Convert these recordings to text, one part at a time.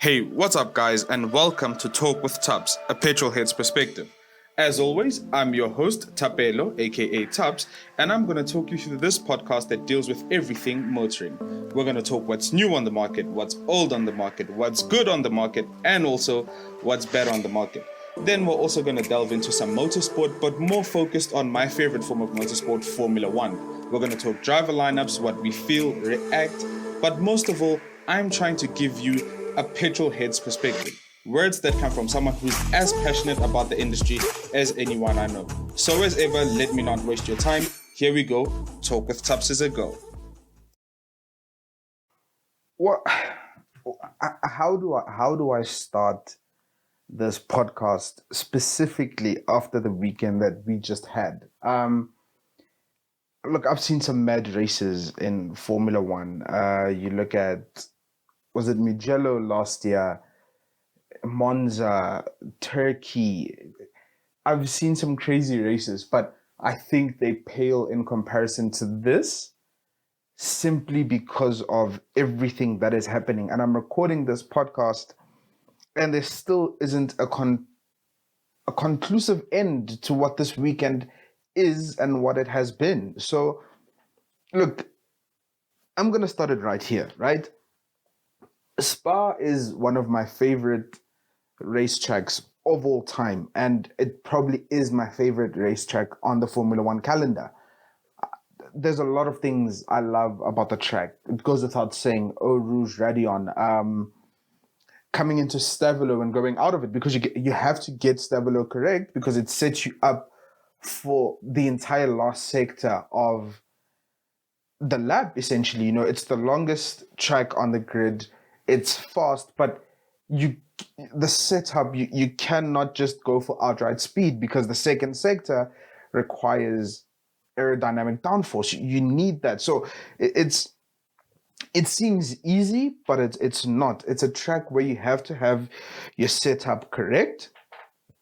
Hey, what's up, guys, and welcome to Talk with Tubbs, a petrolhead's perspective. As always, I'm your host, Tapelo, aka Tubbs, and I'm going to talk you through this podcast that deals with everything motoring. We're going to talk what's new on the market, what's old on the market, what's good on the market, and also what's bad on the market. Then we're also going to delve into some motorsport, but more focused on my favorite form of motorsport, Formula One. We're going to talk driver lineups, what we feel, react, but most of all, I'm trying to give you a petrolhead's perspective. Words that come from someone who's as passionate about the industry as anyone I know. So as ever, let me not waste your time. Here we go. Talk with Tubbs is a go. What? How do I start this podcast specifically after the weekend that we just had? Look, I've seen some mad races in Formula One. You look at, was it Mugello last year, Monza, Turkey? I've seen some crazy races, but I think they pale in comparison to this simply because of everything that is happening. And I'm recording this podcast and there still isn't a conclusive end to what this weekend is and what it has been. So, look, I'm going to start it right here, right? Spa is one of my favorite racetracks of all time, and it probably is my favorite racetrack on the Formula One calendar. There's a lot of things I love about the track. It goes without saying, Eau Rouge Radion, coming into Stavolo and going out of it, because you have to get Stavolo correct because it sets you up for the entire last sector of the lap, essentially. You know, it's the longest track on the grid. It's fast, but the setup, you cannot just go for outright speed because the second sector requires aerodynamic downforce. You need that. So it seems easy, but it's not. It's a track where you have to have your setup correct,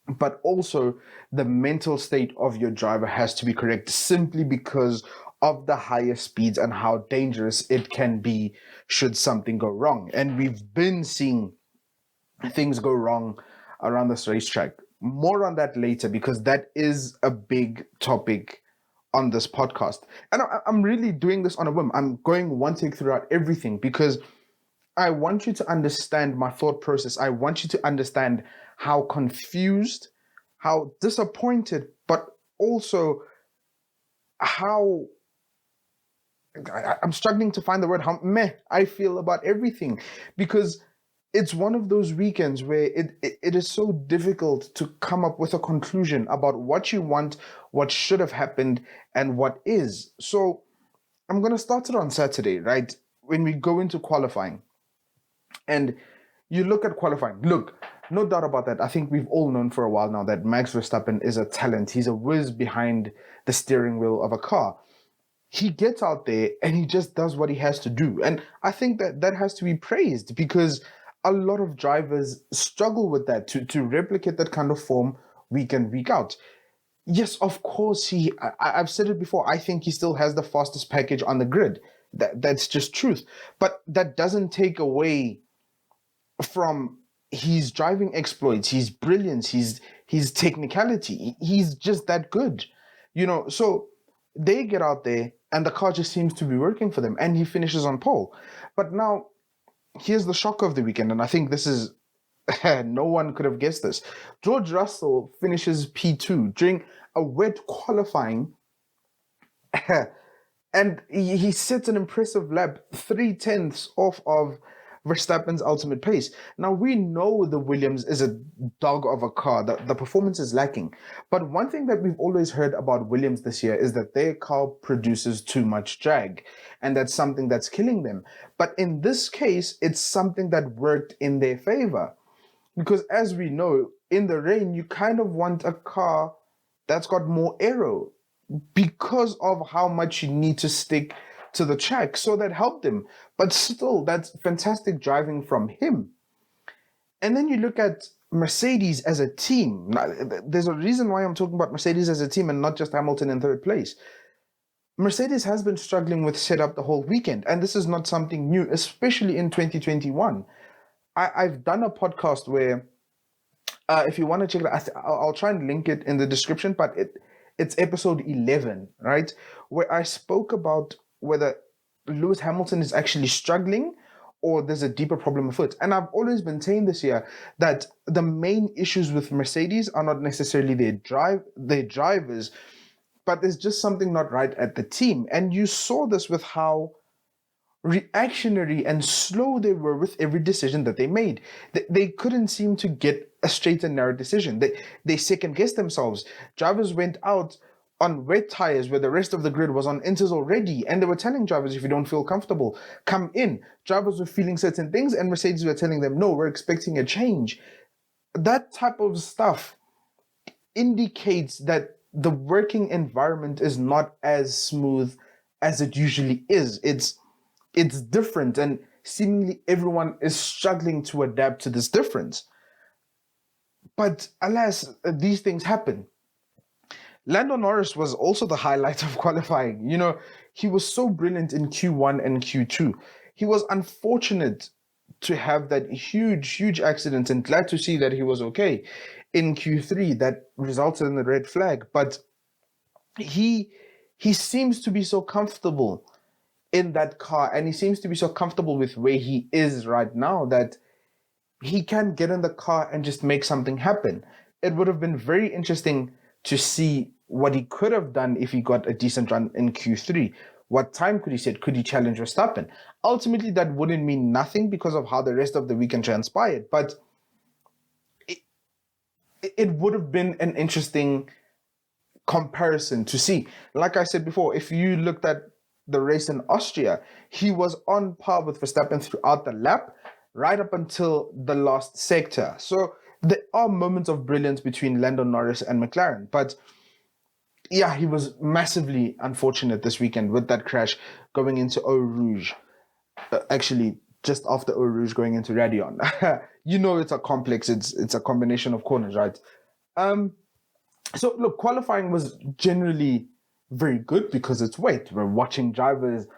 but also the mental state of your driver has to be correct, simply because of the higher speeds and how dangerous it can be should something go wrong. And we've been seeing things go wrong around this racetrack. More on that later, because that is a big topic on this podcast. And I'm really doing this on a whim. I'm going one take throughout everything because I want you to understand my thought process. I want you to understand how confused, how disappointed, but also how I'm struggling to find the word, how meh I feel about everything, because it's one of those weekends where it is so difficult to come up with a conclusion about what you want, what should have happened, and what is. So I'm going to start it on Saturday, right? When we go into qualifying. And you look at qualifying. Look, no doubt about that. I think we've all known for a while now that Max Verstappen is a talent. He's a whiz behind the steering wheel of a car. He gets out there and he just does what he has to do. And I think that has to be praised, because a lot of drivers struggle with that, to replicate that kind of form week in, week out. Yes, of course, I've said it before, I think he still has the fastest package on the grid. That's just truth. But that doesn't take away from his driving exploits, his brilliance, his technicality. He's just that good. You know, so they get out there and the car just seems to be working for them, and he finishes on pole. But now, here's the shock of the weekend, and I think this is, no one could have guessed this. George Russell finishes P2 during a wet qualifying, and he sets an impressive lap, 0.3 off of Verstappen's ultimate pace. Now, we know the Williams is a dog of a car. The performance is lacking. But one thing that we've always heard about Williams this year is that their car produces too much drag, and that's something that's killing them. But in this case, it's something that worked in their favor. Because as we know, in the rain, you kind of want a car that's got more aero because of how much you need to stick to the track. So that helped him. But still, that's fantastic driving from him. And then you look at Mercedes as a team. Now, there's a reason why I'm talking about Mercedes as a team and not just Hamilton in third place. Mercedes has been struggling with setup the whole weekend, and this is not something new, especially in 2021. I've done a podcast where, if you want to check it out, I'll try and link it in the description, but it's episode 11, right? Where I spoke about whether Lewis Hamilton is actually struggling or there's a deeper problem afoot. And I've always maintained this year that the main issues with Mercedes are not necessarily their drivers, but there's just something not right at the team. And you saw this with how reactionary and slow they were with every decision that they made. They couldn't seem to get a straight and narrow decision. They second guessed themselves. Drivers went out on wet tires where the rest of the grid was on inters already, and they were telling drivers, if you don't feel comfortable, come in. Drivers were feeling certain things, and Mercedes were telling them, no, we're expecting a change. That type of stuff indicates that the working environment is not as smooth as it usually is. It's different, and seemingly everyone is struggling to adapt to this difference. But alas, these things happen. Lando Norris was also the highlight of qualifying. You know, he was so brilliant in Q1 and Q2. He was unfortunate to have that huge accident, and glad to see that he was okay in Q3 that resulted in the red flag. But he seems to be so comfortable in that car, and he seems to be so comfortable with where he is right now that he can get in the car and just make something happen. It would have been very interesting to see what he could have done if he got a decent run in Q3. What time could he set? Could he challenge Verstappen? Ultimately, that wouldn't mean nothing because of how the rest of the weekend transpired, but it would have been an interesting comparison to see. Like I said before, if you looked at the race in Austria, he was on par with Verstappen throughout the lap, right up until the last sector. So there are moments of brilliance between Lando Norris and McLaren, but yeah, he was massively unfortunate this weekend with that crash going into Eau Rouge. Actually, just after Eau Rouge going into Radion. You know, it's a complex. It's a combination of corners, right? So look, qualifying was generally very good because it's wet. We're watching drivers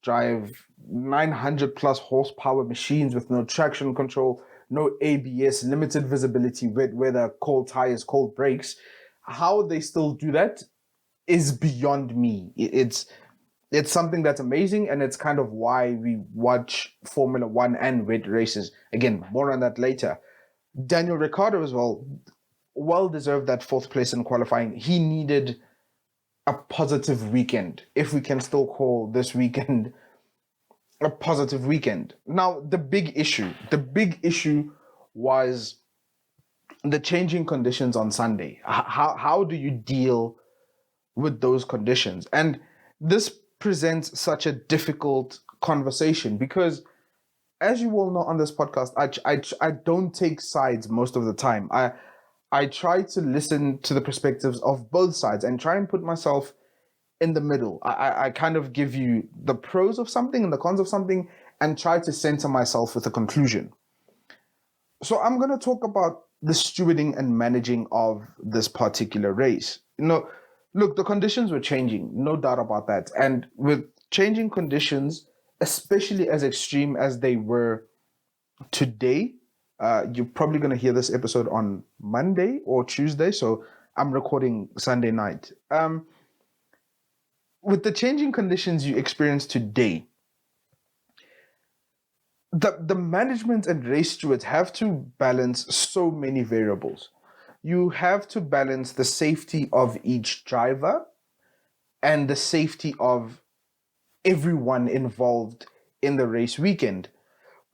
drive 900 plus horsepower machines with no traction control, no ABS, limited visibility, wet weather, cold tires, cold brakes. How they still do that is beyond me. It's something that's amazing, and it's kind of why we watch Formula One and wet races. Again, more on that later. Daniel Ricciardo as well deserved that fourth place in qualifying. He needed a positive weekend, if we can still call this weekend a positive weekend. Now, the big issue was the changing conditions on Sunday. How do you deal with those conditions? And this presents such a difficult conversation because, as you all know on this podcast, I don't take sides most of the time. I try to listen to the perspectives of both sides and try and put myself in the middle. I kind of give you the pros of something and the cons of something and try to center myself with a conclusion. So I'm going to talk about the stewarding and managing of this particular race. You know, look, the conditions were changing, no doubt about that. And with changing conditions, especially as extreme as they were today, you're probably going to hear this episode on Monday or Tuesday, so I'm recording Sunday night. With the changing conditions you experience today, the management and race stewards have to balance so many variables. You have to balance the safety of each driver and the safety of everyone involved in the race weekend.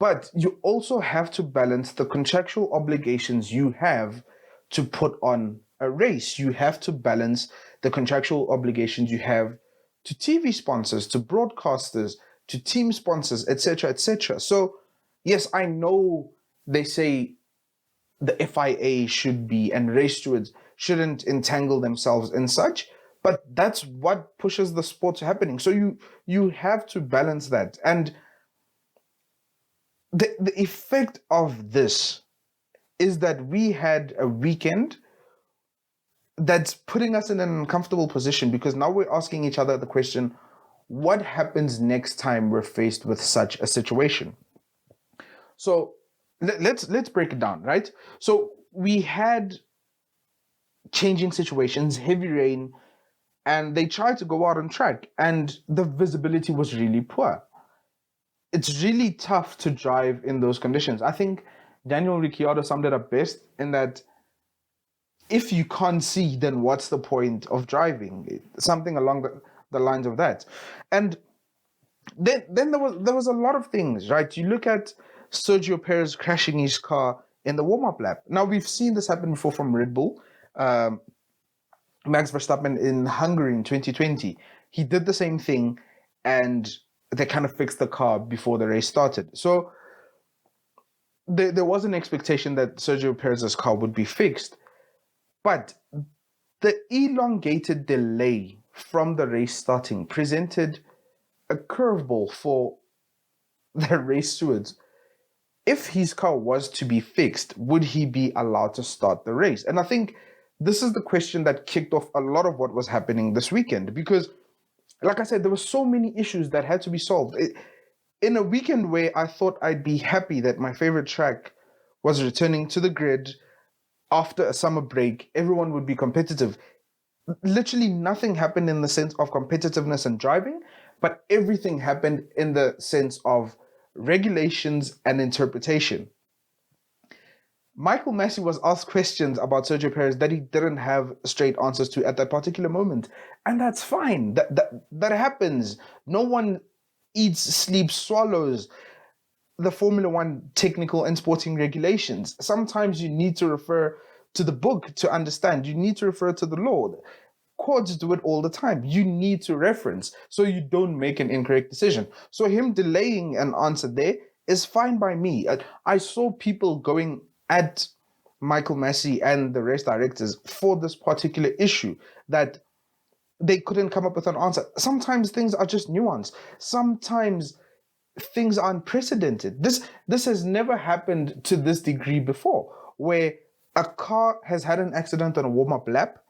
But you also have to balance the contractual obligations you have to put on a race. You have to balance the contractual obligations you have to TV sponsors, to broadcasters, to team sponsors, etc., etc. So, yes, I know they say the FIA should be, and race stewards shouldn't entangle themselves in such, but that's what pushes the sport to happening. So you have to balance that. And the effect of this is that we had a weekend that's putting us in an uncomfortable position because now we're asking each other the question, what happens next time we're faced with such a situation? So let's break it down, right? So we had changing situations, heavy rain, and they tried to go out on track, and the visibility was really poor. It's really tough to drive in those conditions. I think Daniel Ricciardo summed it up best in that if you can't see, then what's the point of driving? Something along the lines of that. And then there was a lot of things, right? You look at Sergio Perez crashing his car in the warm-up lap. Now we've seen this happen before from Red Bull. Max Verstappen in Hungary in 2020, he did the same thing, and they kind of fixed the car before the race started. So there was an expectation that Sergio Perez's car would be fixed, but the elongated delay from the race starting presented a curveball for the race stewards. If his car was to be fixed, would he be allowed to start the race? And I think this is the question that kicked off a lot of what was happening this weekend, because, like I said, there were so many issues that had to be solved. In a weekend where I thought I'd be happy that my favorite track was returning to the grid after a summer break, everyone would be competitive. Literally nothing happened in the sense of competitiveness and driving, but everything happened in the sense of regulations and interpretation. Michael Massey was asked questions about Sergio Perez that he didn't have straight answers to at that particular moment. And that's fine. That happens. No one eats, sleeps, swallows the Formula One technical and sporting regulations. Sometimes you need to refer to the book to understand. You need to refer to the law. Courts do it all the time. You need to reference so you don't make an incorrect decision. So him delaying an answer there is fine by me. I saw people going at Michael Massey and the race directors for this particular issue, that they couldn't come up with an answer. Sometimes things are just nuanced. Sometimes things are unprecedented. This has never happened to this degree before, where a car has had an accident on a warm-up lap,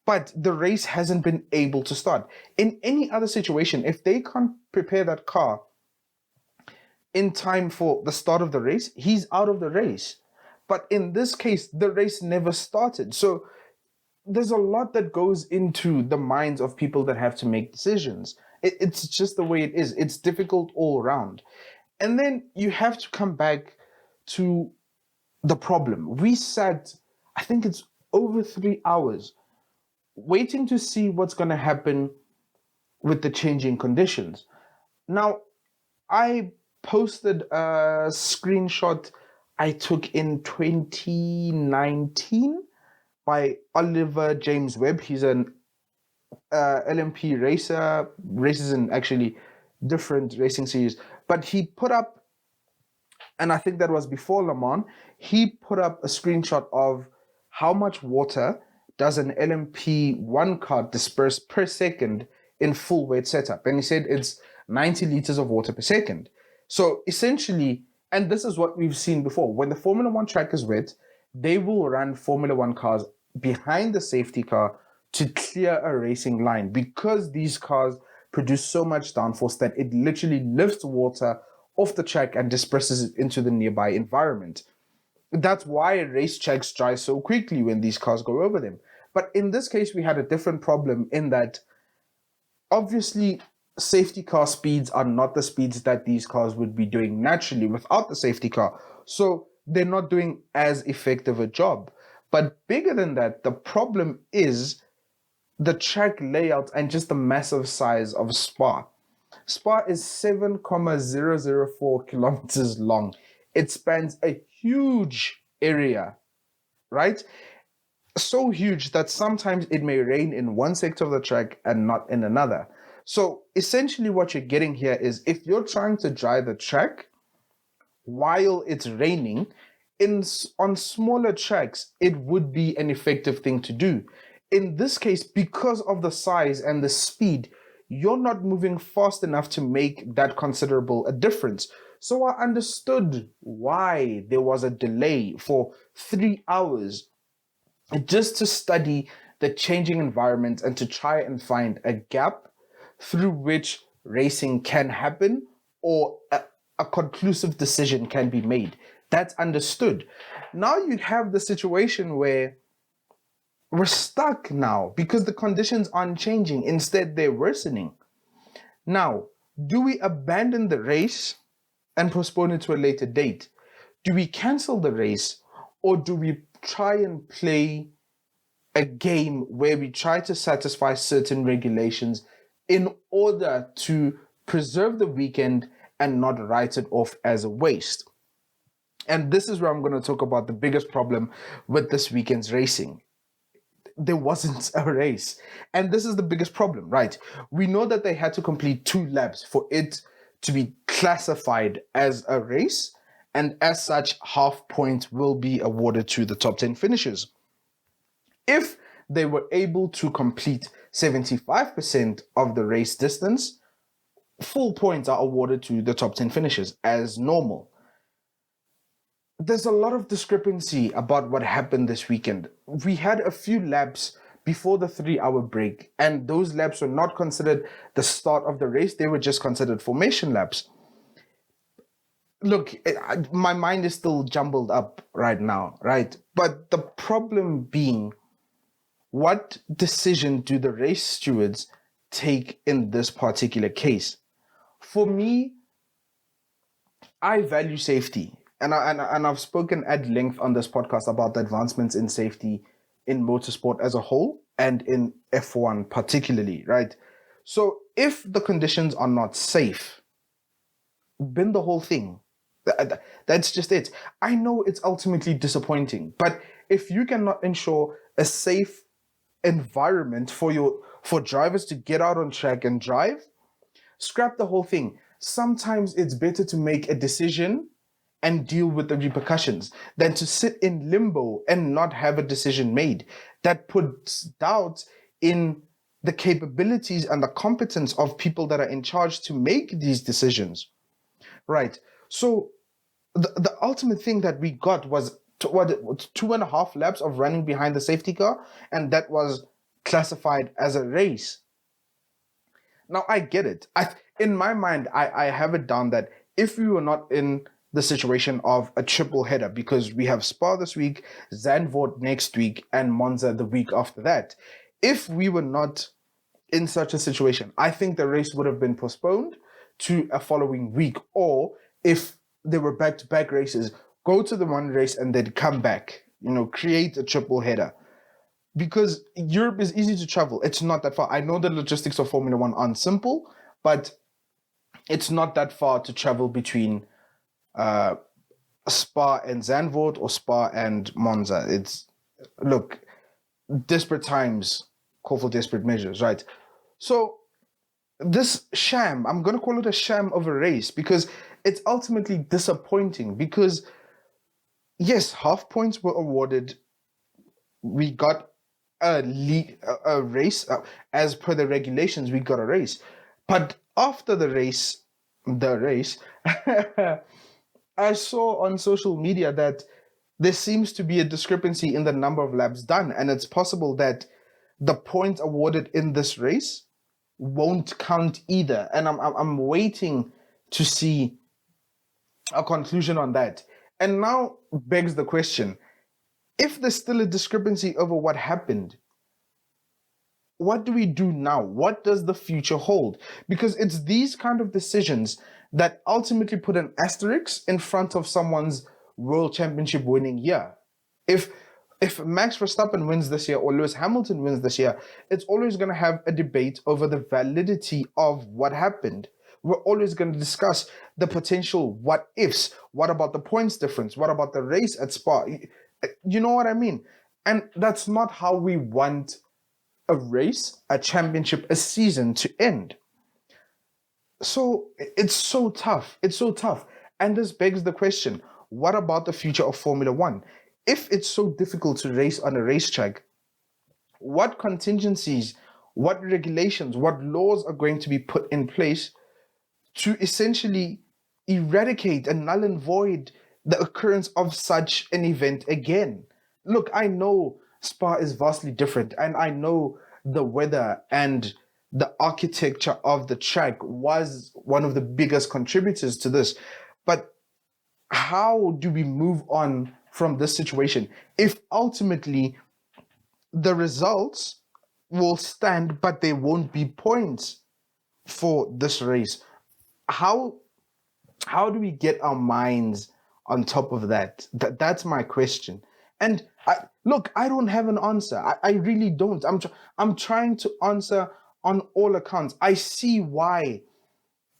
but the race hasn't been able to start. In any other situation, if they can't prepare that car in time for the start of the race, he's out of the race. But in this case, the race never started. So there's a lot that goes into the minds of people that have to make decisions. It's just the way it is. It's difficult all around. And then you have to come back to the problem. We sat, I think it's over 3 hours, waiting to see what's going to happen with the changing conditions. Now, I posted a screenshot I took in 2019 by Oliver James Webb. He's an LMP racer, races in actually different racing series. But he put up, and I think that was before Le Mans, he put up a screenshot of how much water does an LMP1 car disperse per second in full weight setup. And he said it's 90 liters of water per second. So essentially, and this is what we've seen before, when the Formula One track is wet, they will run Formula One cars behind the safety car to clear a racing line, because these cars produce so much downforce that it literally lifts water off the track and disperses it into the nearby environment. That's why racetracks dry so quickly when these cars go over them. But in this case, we had a different problem in that, obviously, safety car speeds are not the speeds that these cars would be doing naturally without the safety car. So they're not doing as effective a job. But bigger than that, the problem is the track layout and just the massive size of Spa. Spa is 7,004 kilometers long. It spans a huge area, right? So huge that sometimes it may rain in one sector of the track and not in another. So essentially what you're getting here is, if you're trying to dry the track while it's raining, on smaller tracks, it would be an effective thing to do. In this case, because of the size and the speed, you're not moving fast enough to make that considerable a difference. So I understood why there was a delay for 3 hours just to study the changing environment and to try and find a gap through which racing can happen, or a conclusive decision can be made. That's understood. Now you have the situation where we're stuck now because the conditions aren't changing. Instead, they're worsening. Now, do we abandon the race and postpone it to a later date? Do we cancel the race, or do we try and play a game where we try to satisfy certain regulations in order to preserve the weekend and not write it off as a waste? And this is where I'm going to talk about the biggest problem with this weekend's racing. There wasn't a race. And this is the biggest problem, right? We know that they had to complete 2 laps for it to be classified as a race. And as such, half points will be awarded to the top 10 finishers. If they were able to complete 75% of the race distance, full points are awarded to the top 10 finishers as normal. There's a lot of discrepancy about what happened this weekend. We had a few laps before the 3-hour break, and those laps were not considered the start of the race. They were just considered formation laps. Look, my mind is still jumbled up right now, right? But the problem being, what decision do the race stewards take in this particular case? For me, I value safety. And I've spoken at length on this podcast about the advancements in safety in motorsport as a whole and in F1 particularly, right? So if the conditions are not safe, bin the whole thing. That's just it. I know it's ultimately disappointing, but if you cannot ensure a safe environment for drivers to get out on track and drive, scrap the whole thing. Sometimes it's better to make a decision and deal with the repercussions than to sit in limbo and not have a decision made. That puts doubt in the capabilities and the competence of people that are in charge to make these decisions. Right. So the ultimate thing that we got was 2.5 laps of running behind the safety car, and that was classified as a race. Now, I get it. In my mind, I have it down that if we were not in the situation of a triple header, because we have Spa this week, Zandvoort next week, and Monza the week after that. If we were not in such a situation, I think the race would have been postponed to a following week, or if there were back-to-back races, go to the one race and then come back, create a triple header. Because Europe is easy to travel. It's not that far. I know the logistics of Formula One aren't simple, but it's not that far to travel between Spa and Zandvoort or Spa and Monza. Look, desperate times call for desperate measures, right? So this sham, I'm going to call it a sham of a race, because it's ultimately disappointing, because yes, half points were awarded. We got a race, as per the regulations, we got a race. But after the race, I saw on social media that there seems to be a discrepancy in the number of laps done, and it's possible that the points awarded in this race won't count either. And I'm waiting to see a conclusion on that. And now begs the question, if there's still a discrepancy over what happened, what do we do now? What does the future hold? Because it's these kind of decisions that ultimately put an asterisk in front of someone's world championship winning year. If Max Verstappen wins this year or Lewis Hamilton wins this year, it's always going to have a debate over the validity of what happened. We're always going to discuss the potential what ifs. What about the points difference? What about the race at Spa? You know what I mean? And that's not how we want a race, a championship, a season to end. So it's so tough. It's so tough. And this begs the question, what about the future of Formula One? If it's so difficult to race on a racetrack, what contingencies, what regulations, what laws are going to be put in place to essentially eradicate and null and void the occurrence of such an event again? Look, I know Spa is vastly different, and I know the weather and the architecture of the track was one of the biggest contributors to this. But how do we move on from this situation if ultimately the results will stand, but there won't be points for this race? How do we get our minds on top of that? That's my question. And look, I don't have an answer. I really don't. I'm trying to answer on all accounts. I see why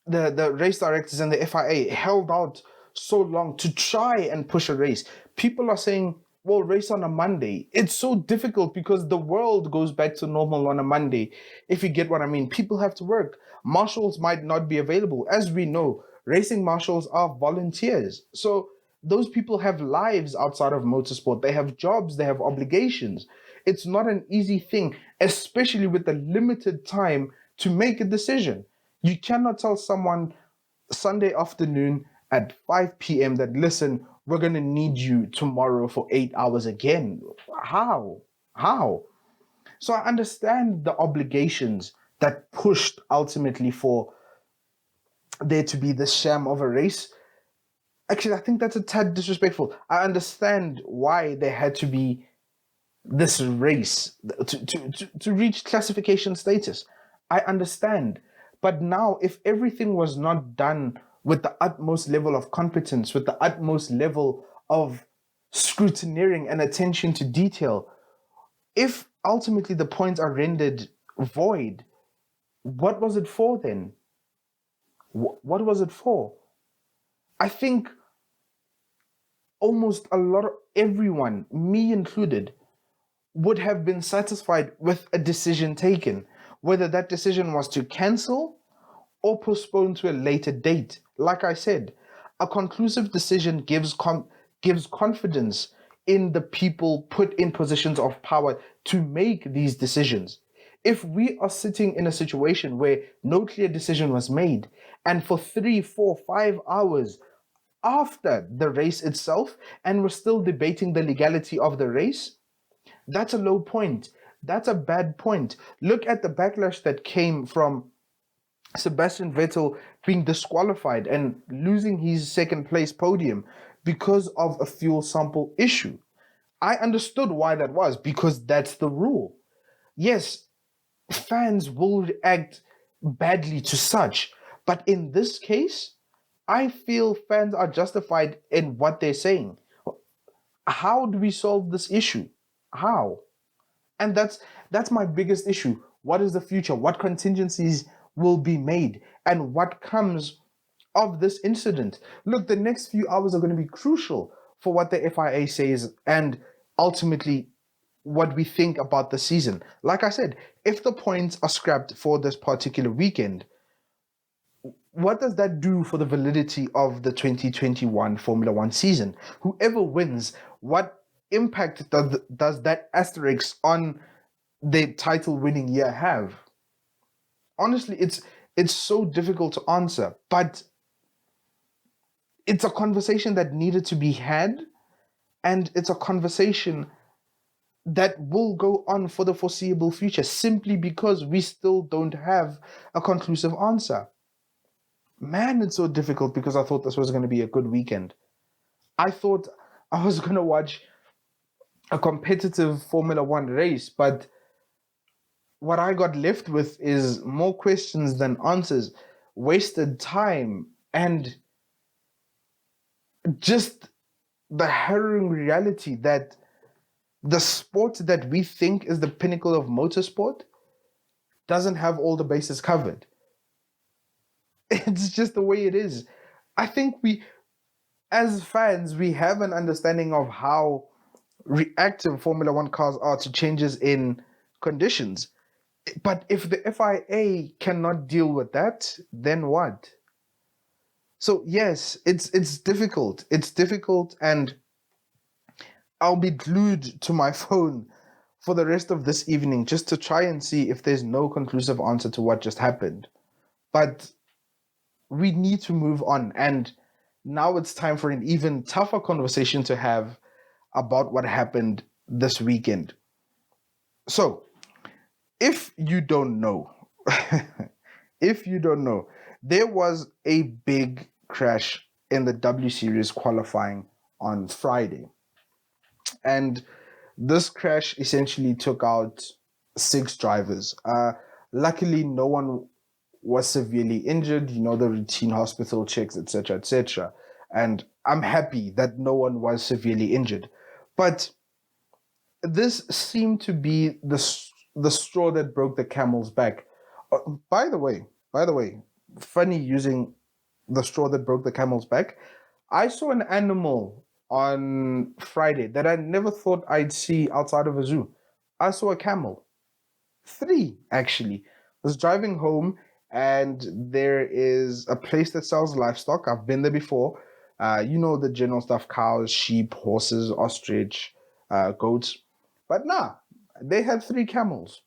the race directors and the FIA held out so long to try and push a race. People are saying, well, race on a Monday. It's so difficult because the world goes back to normal on a Monday, if you get what I mean. People have to work. Marshals might not be available. As we know, racing marshals are volunteers. So those people have lives outside of motorsport. They have jobs, they have obligations. It's not an easy thing, especially with the limited time to make a decision. You cannot tell someone Sunday afternoon at 5 p.m. that, listen, we're going to need you tomorrow for 8 hours again. How? So I understand the obligations that pushed ultimately for there to be this sham of a race. Actually, I think that's a tad disrespectful. I understand why there had to be this race to reach classification status. I understand. But now, if everything was not done with the utmost level of competence, with the utmost level of scrutineering and attention to detail, if ultimately the points are rendered void, what was it for then? What was it for? I think almost a lot of everyone, me included, would have been satisfied with a decision taken, whether that decision was to cancel or postpone to a later date. Like I said, a conclusive decision gives confidence in the people put in positions of power to make these decisions. If we are sitting in a situation where no clear decision was made, and for 3, 4, 5 hours after the race itself, and we're still debating the legality of the race, that's a low point. That's a bad point. Look at the backlash that came from Sebastian Vettel being disqualified and losing his second place podium because of a fuel sample issue. I understood why that was, because that's the rule. Yes, fans will react badly to such, but in this case, I feel fans are justified in what they're saying. How do we solve this issue? How? And that's my biggest issue. What is the future? What contingencies will be made? And what comes of this incident? Look, the next few hours are going to be crucial for what the FIA says and ultimately what we think about the season. Like I said, if the points are scrapped for this particular weekend, what does that do for the validity of the 2021 Formula One season? Whoever wins, what impact does that asterisk on the title winning year have? Honestly, it's so difficult to answer, but it's a conversation that needed to be had, and it's a conversation that will go on for the foreseeable future simply because we still don't have a conclusive answer. Man, it's so difficult because I thought this was going to be a good weekend. I thought I was going to watch a competitive Formula One race, but what I got left with is more questions than answers, wasted time, and just the harrowing reality that the sport that we think is the pinnacle of motorsport doesn't have all the bases covered. It's just the way it is. I think we, as fans, we have an understanding of how reactive Formula One cars are to changes in conditions. But if the FIA cannot deal with that, then what? So yes, it's difficult. It's difficult, and I'll be glued to my phone for the rest of this evening just to try and see if there's no conclusive answer to what just happened. But we need to move on, and now it's time for an even tougher conversation to have about what happened this weekend. So, if you don't know, there was a big crash in the W Series qualifying on Friday. And this crash essentially took out 6 drivers. Luckily, no one was severely injured, the routine hospital checks, etc., etc. And I'm happy that no one was severely injured. But this seemed to be the straw that broke the camel's back. By the way, funny using the straw that broke the camel's back. I saw an animal on Friday that I never thought I'd see outside of a zoo. I saw a camel. 3, actually. I was driving home, and there is a place that sells livestock. I've been there before. The general stuff: cows, sheep, horses, ostrich, goats. But nah, they had 3 camels.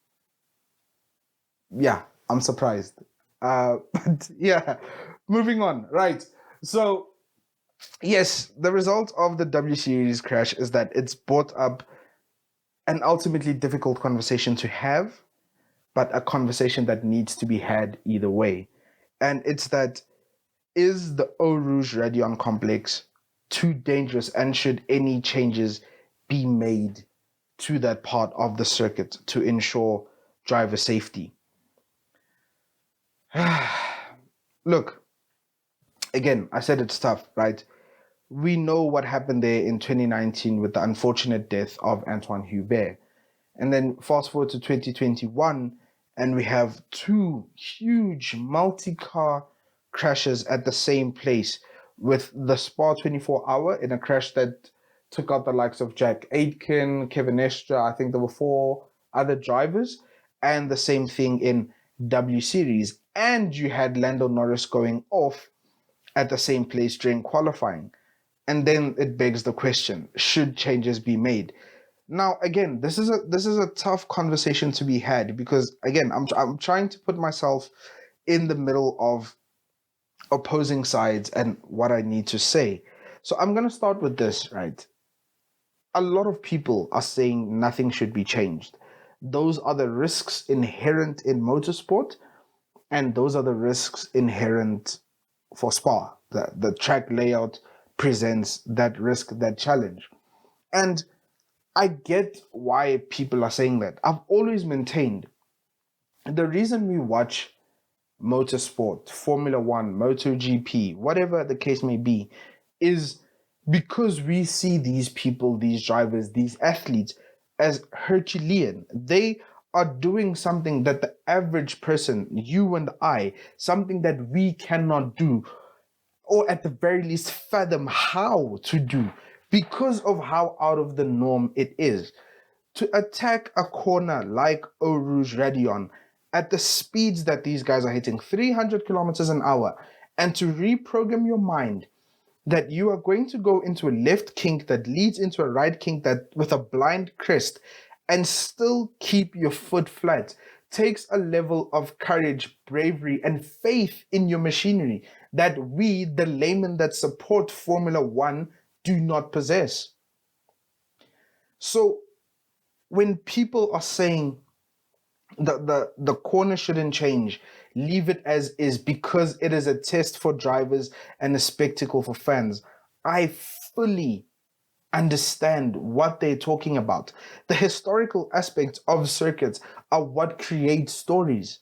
Yeah, I'm surprised. But yeah, moving on. Right. So, yes, the result of the W Series crash is that it's brought up an ultimately difficult conversation to have, but a conversation that needs to be had either way. And it's that, is the Eau Rouge Radion complex too dangerous, and should any changes be made to that part of the circuit to ensure driver safety? Look, again, I said it's tough, right? We know what happened there in 2019 with the unfortunate death of Antoine Hubert. And then fast forward to 2021, and we have 2 huge multi-car crashes at the same place, with the Spa 24-hour in a crash that took out the likes of Jack Aitken, Kevin Estra. I think there were 4 other drivers, and the same thing in W Series. And you had Lando Norris going off at the same place during qualifying. And then it begs the question, should changes be made? Now, again, this is a tough conversation to be had, because, again, I'm trying to put myself in the middle of opposing sides and what I need to say. So I'm going to start with this, right? A lot of people are saying nothing should be changed. Those are the risks inherent in motorsport, and those are the risks inherent for Spa. The track layout presents that risk, that challenge. And I get why people are saying that. I've always maintained the reason we watch motorsport, Formula One, MotoGP, whatever the case may be, is because we see these people, these drivers, these athletes as Herculean. They are doing something that the average person, you and I, something that we cannot do, or at the very least fathom how to do, because of how out of the norm it is. To attack a corner like Eau Rouge Radion at the speeds that these guys are hitting, 300 kilometers an hour, and to reprogram your mind that you are going to go into a left kink that leads into a right kink that with a blind crest, and still keep your foot flat, takes a level of courage, bravery, and faith in your machinery that we, the laymen that support Formula One, do not possess. So when people are saying the corner shouldn't change, leave it as is because it is a test for drivers and a spectacle for fans, I fully understand what they're talking about. The historical aspects of circuits are what create stories.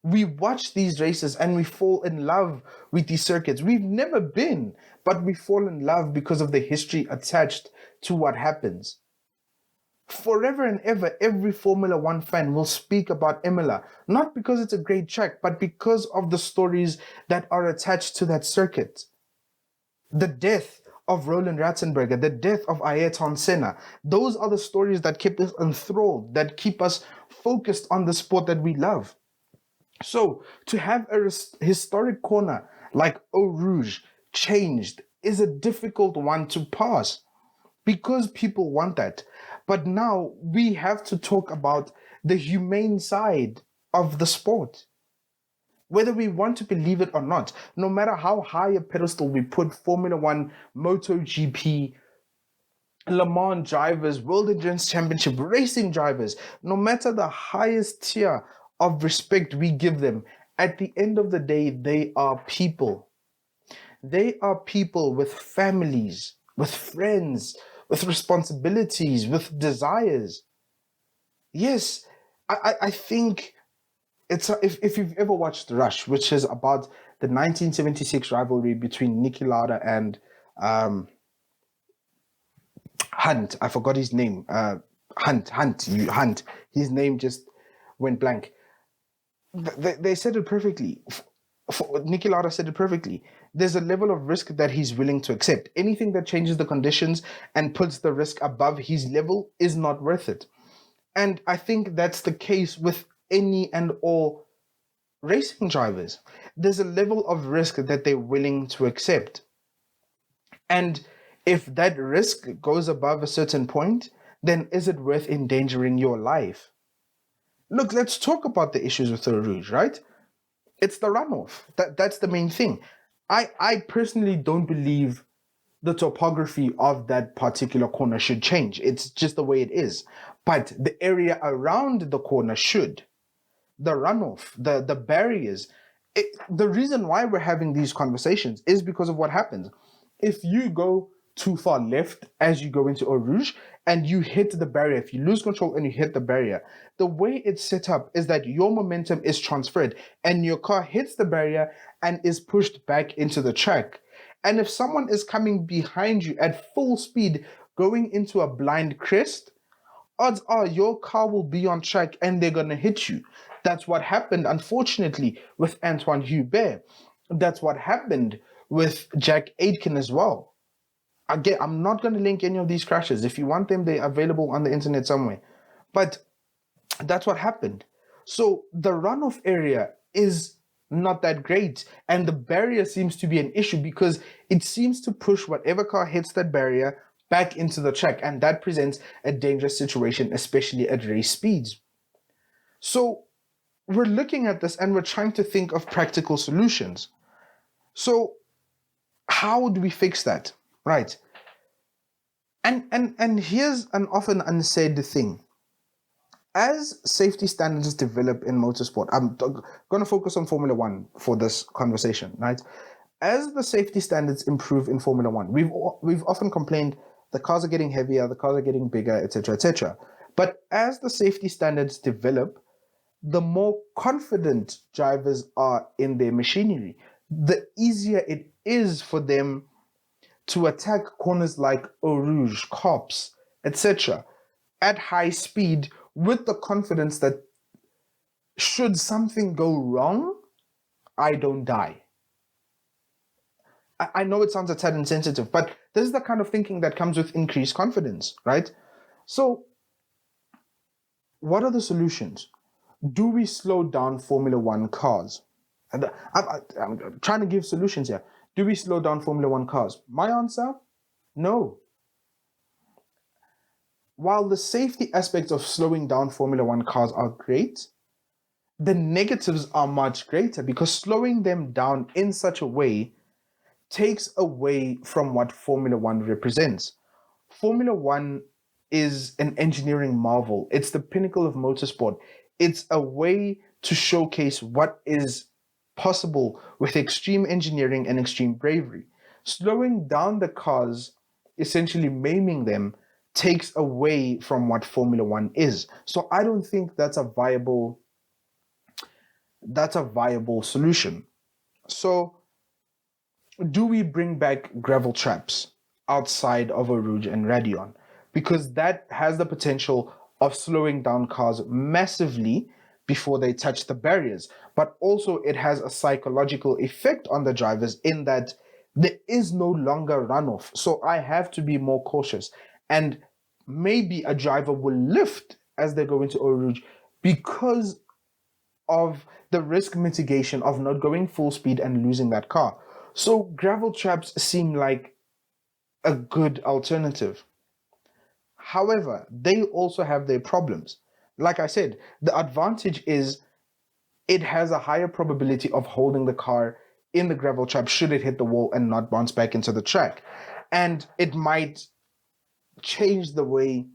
We watch these races and we fall in love with these circuits. We've never been, but we fall in love because of the history attached to what happens. Forever and ever, every Formula One fan will speak about Imola, not because it's a great track, but because of the stories that are attached to that circuit. The death of Roland Ratzenberger, the death of Ayrton Senna, those are the stories that keep us enthralled, that keep us focused on the sport that we love. So to have a historic corner like Eau Rouge changed is a difficult one to pass because people want that. But now we have to talk about the humane side of the sport. Whether we want to believe it or not, no matter how high a pedestal we put Formula One, MotoGP, Le Mans drivers, World Endurance Championship racing drivers, no matter the highest tier of respect we give them, at the end of the day, they are people. They are people with families, with friends, with responsibilities, with desires. Yes, I think if you've ever watched Rush, which is about the 1976 rivalry between Niki Lauda and um, Hunt. I forgot his name. Hunt. His name just went blank. They said it perfectly. Niki Lauda said it perfectly. There's a level of risk that he's willing to accept. Anything that changes the conditions and puts the risk above his level is not worth it. And I think that's the case with any and all racing drivers. There's a level of risk that they're willing to accept. And if that risk goes above a certain point, then is it worth endangering your life? Look, let's talk about the issues with Eau Rouge, right? It's the runoff. That's the main thing. I personally don't believe the topography of that particular corner should change. It's just the way it is. But the area around the corner should. The runoff, the barriers. The reason why we're having these conversations is because of what happens. If you go too far left as you go into Eau Rouge and you hit the barrier, if you lose control and you hit the barrier, the way it's set up is that your momentum is transferred and your car hits the barrier and is pushed back into the track. And if someone is coming behind you at full speed going into a blind crest, odds are your car will be on track and they're going to hit you. That's what happened, unfortunately, with Antoine Hubert. That's what happened with Jack Aitken as well. Again, I'm not going to link any of these crashes. If you want them, they're available on the internet somewhere. But that's what happened. So the runoff area is not that great. And the barrier seems to be an issue because it seems to push whatever car hits that barrier back into the track. And that presents a dangerous situation, especially at race speeds. So we're looking at this and we're trying to think of practical solutions. So how do we fix that? Right. And here's an often unsaid thing. As safety standards develop in motorsport, I'm going to focus on Formula One for this conversation, right? As the safety standards improve in Formula One, we've often complained the cars are getting heavier, the cars are getting bigger, etc., etc. But as the safety standards develop, the more confident drivers are in their machinery, the easier it is for them to attack corners like Eau Rouge, Cops, etc., at high speed with the confidence that should something go wrong, I don't die. I know it sounds a tad insensitive, but this is the kind of thinking that comes with increased confidence, right? So, what are the solutions? Do we slow down Formula One cars? And I'm trying to give solutions here. Do we slow down Formula One cars? My answer, no. While the safety aspects of slowing down Formula One cars are great, the negatives are much greater because slowing them down in such a way takes away from what Formula One represents. Formula One is an engineering marvel. It's the pinnacle of motorsport. It's a way to showcase what is possible with extreme engineering and extreme bravery. Slowing down the cars, essentially maiming them, takes away from what Formula One is. So I don't think that's a viable solution. So do we bring back gravel traps outside of Eau Rouge and Radion? Because that has the potential of slowing down cars massively before they touch the barriers. But also it has a psychological effect on the drivers in that there is no longer runoff. So I have to be more cautious. And maybe a driver will lift as they go into Eau Rouge because of the risk mitigation of not going full speed and losing that car. So gravel traps seem like a good alternative. However, they also have their problems. Like I said, the advantage is it has a higher probability of holding the car in the gravel trap should it hit the wall and not bounce back into the track. And it might change the way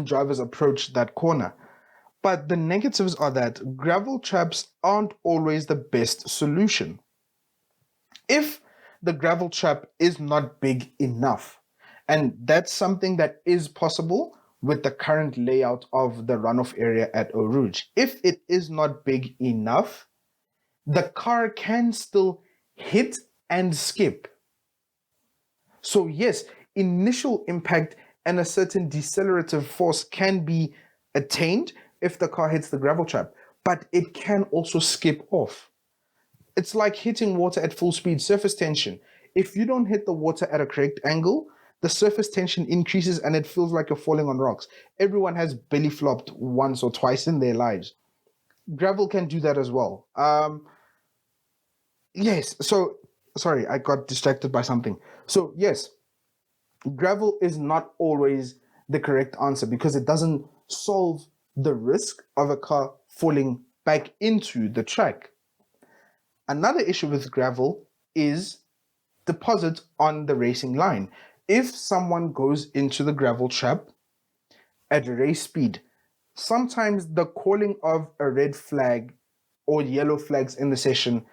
drivers approach that corner. But the negatives are that gravel traps aren't always the best solution. If the gravel trap is not big enough. And that's something that is possible with the current layout of the runoff area at Eau Rouge. If it is not big enough, the car can still hit and skip. So yes, initial impact and a certain decelerative force can be attained if the car hits the gravel trap, but it can also skip off. It's like hitting water at full speed, surface tension. If you don't hit the water at a correct angle, the surface tension increases and it feels like you're falling on rocks. Everyone has belly flopped once or twice in their lives. Gravel can do that as well. Yes, so sorry, I got distracted by something. So yes, gravel is not always the correct answer because it doesn't solve the risk of a car falling back into the track. Another issue with gravel is deposit on the racing line. If someone goes into the gravel trap at race speed, sometimes the calling of a red flag or yellow flags in the session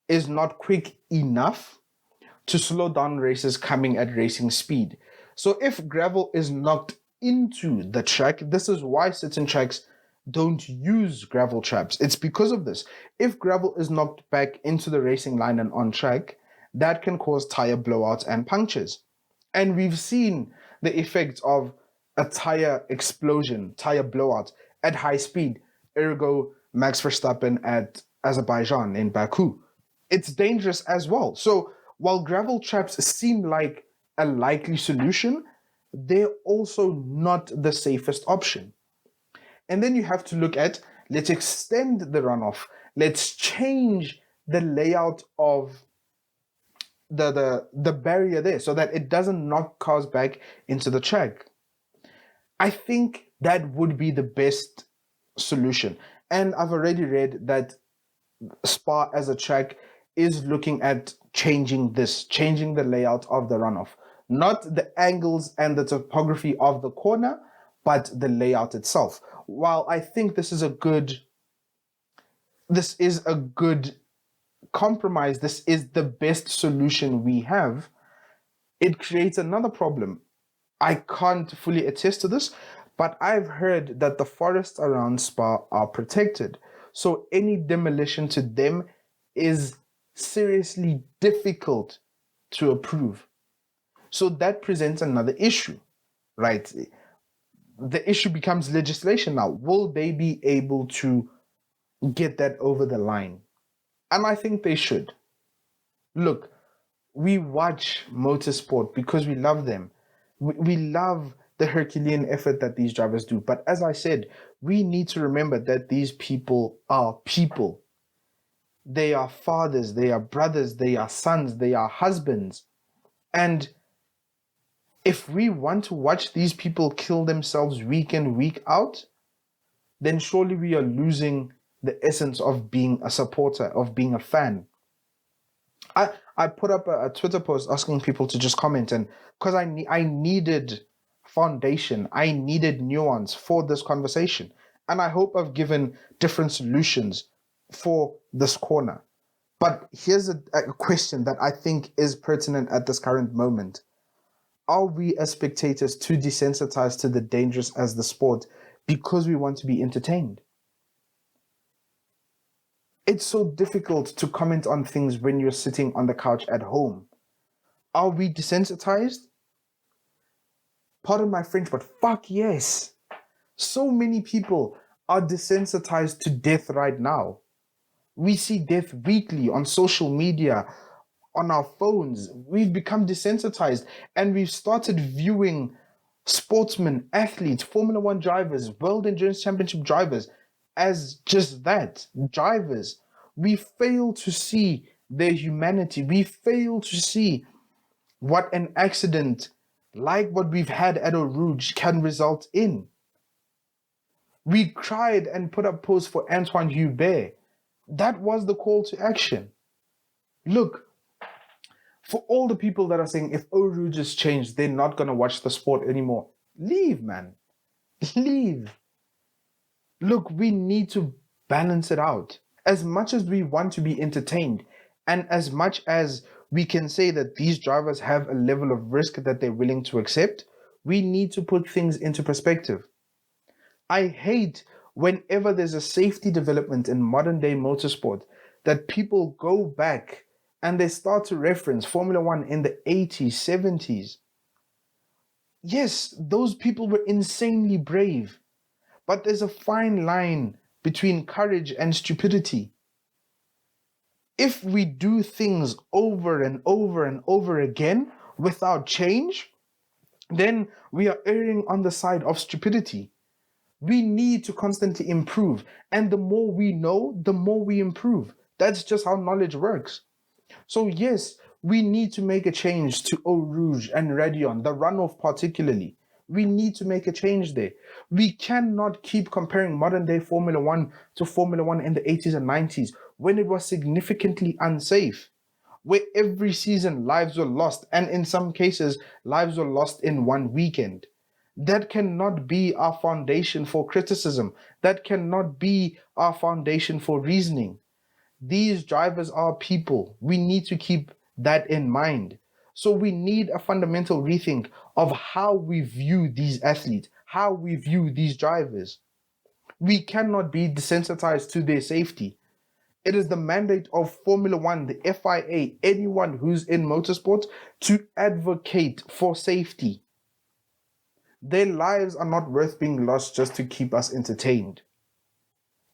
is not quick enough to slow down races coming at racing speed. So if gravel is knocked into the track, this is why certain tracks don't use gravel traps. It's because of this. If gravel is knocked back into the racing line and on track, that can cause tire blowouts and punctures. And we've seen the effects of a tire explosion, tire blowout at high speed, ergo Max Verstappen at Azerbaijan in Baku. It's dangerous as well. So while gravel traps seem like a likely solution, they're also not the safest option. And then you have to look at, let's extend the runoff. Let's change the layout of the barrier there so that it doesn't knock cars back into the track. I think that would be the best solution. And I've already read that Spa as a track is looking at changing the layout of the runoff. Not the angles and the topography of the corner, but the layout itself. While I think this is a good compromise, this is the best solution we have, it creates another problem. I can't fully attest to this, but I've heard that the forests around Spa are protected. So any demolition to them is seriously difficult to approve. So that presents another issue, right? The issue becomes legislation now. Will they be able to get that over the line? And I think they should. Look, we watch motorsport because we love them. We love the Herculean effort that these drivers do. But as I said, we need to remember that these people are people. They are fathers, they are brothers, they are sons, they are husbands. And if we want to watch these people kill themselves week in, week out, then surely we are losing the essence of being a supporter, of being a fan. I put up a Twitter post asking people to just comment, and because I needed foundation, I needed nuance for this conversation. And I hope I've given different solutions for this corner. But here's a question that I think is pertinent at this current moment. Are we as spectators too desensitized to the dangerous as the sport because we want to be entertained? It's so difficult to comment on things when you're sitting on the couch at home. Are we desensitized? Pardon my French, but fuck yes. So many people are desensitized to death right now. We see death weekly on social media, on our phones. We've become desensitized and we've started viewing sportsmen, athletes, Formula One drivers, World Endurance Championship drivers as just that, drivers. We fail to see their humanity. We fail to see what an accident like what we've had at Eau Rouge can result in. We cried and put up posts for Antoine Hubert. That was the call to action. Look, for all the people that are saying if Eau Rouge has changed, they're not going to watch the sport anymore. Leave, man. Leave. Look, we need to balance it out. As much as we want to be entertained, and as much as we can say that these drivers have a level of risk that they're willing to accept. We need to put things into perspective. I hate whenever there's a safety development in modern day motorsport that people go back and they start to reference Formula One in the 80s, 70s. Yes, those people were insanely brave, but there's a fine line between courage and stupidity. If we do things over and over and over again without change, then we are erring on the side of stupidity. We need to constantly improve. And the more we know, the more we improve. That's just how knowledge works. So yes, we need to make a change to Eau Rouge and Radion, the runoff particularly. We need to make a change there. We cannot keep comparing modern day Formula One to Formula One in the 80s and 90s when it was significantly unsafe, where every season lives were lost, and in some cases, lives were lost in one weekend. That cannot be our foundation for criticism. That cannot be our foundation for reasoning. These drivers are people. We need to keep that in mind. So we need a fundamental rethink of how we view these athletes, how we view these drivers. We cannot be desensitized to their safety. It is the mandate of Formula One, the FIA, anyone who's in motorsport, to advocate for safety. Their lives are not worth being lost just to keep us entertained.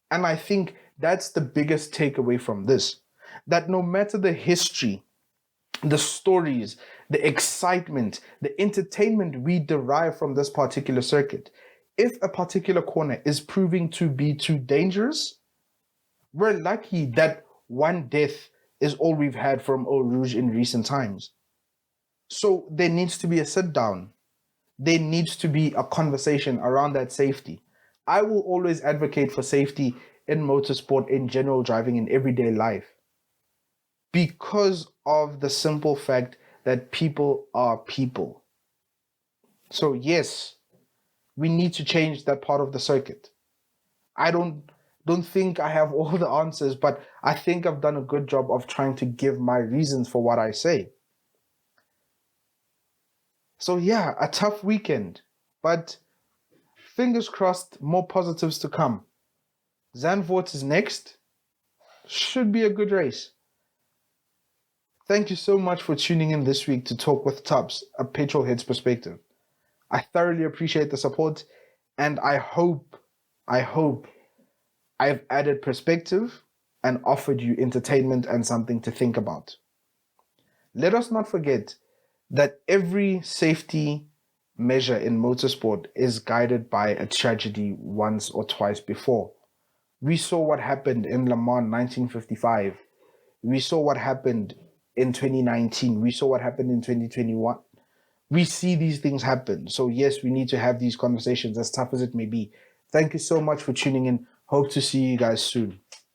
And I think that's the biggest takeaway from this, that no matter the history, the stories, the excitement, the entertainment we derive from this particular circuit, if a particular corner is proving to be too dangerous, we're lucky that one death is all we've had from Eau Rouge in recent times. So there needs to be a sit down. There needs to be a conversation around that safety. I will always advocate for safety in motorsport, in general driving, in everyday life, because of the simple fact that people are people. So yes, we need to change that part of the circuit. I don't think I have all the answers, but I think I've done a good job of trying to give my reasons for what I say. So yeah, a tough weekend, but fingers crossed, more positives to come. Zandvoort is next. Should be a good race. Thank you so much for tuning in this week to Talk with Tubbs, a petrolhead's perspective. I thoroughly appreciate the support, and I hope I've added perspective and offered you entertainment and something to think about. Let us not forget that every safety measure in motorsport is guided by a tragedy once or twice before. We saw what happened in Le Mans 1955. We saw what happened in 2019. We saw what happened in 2021. We see these things happen. So yes, we need to have these conversations, as tough as it may be. Thank you so much for tuning in. Hope to see you guys soon.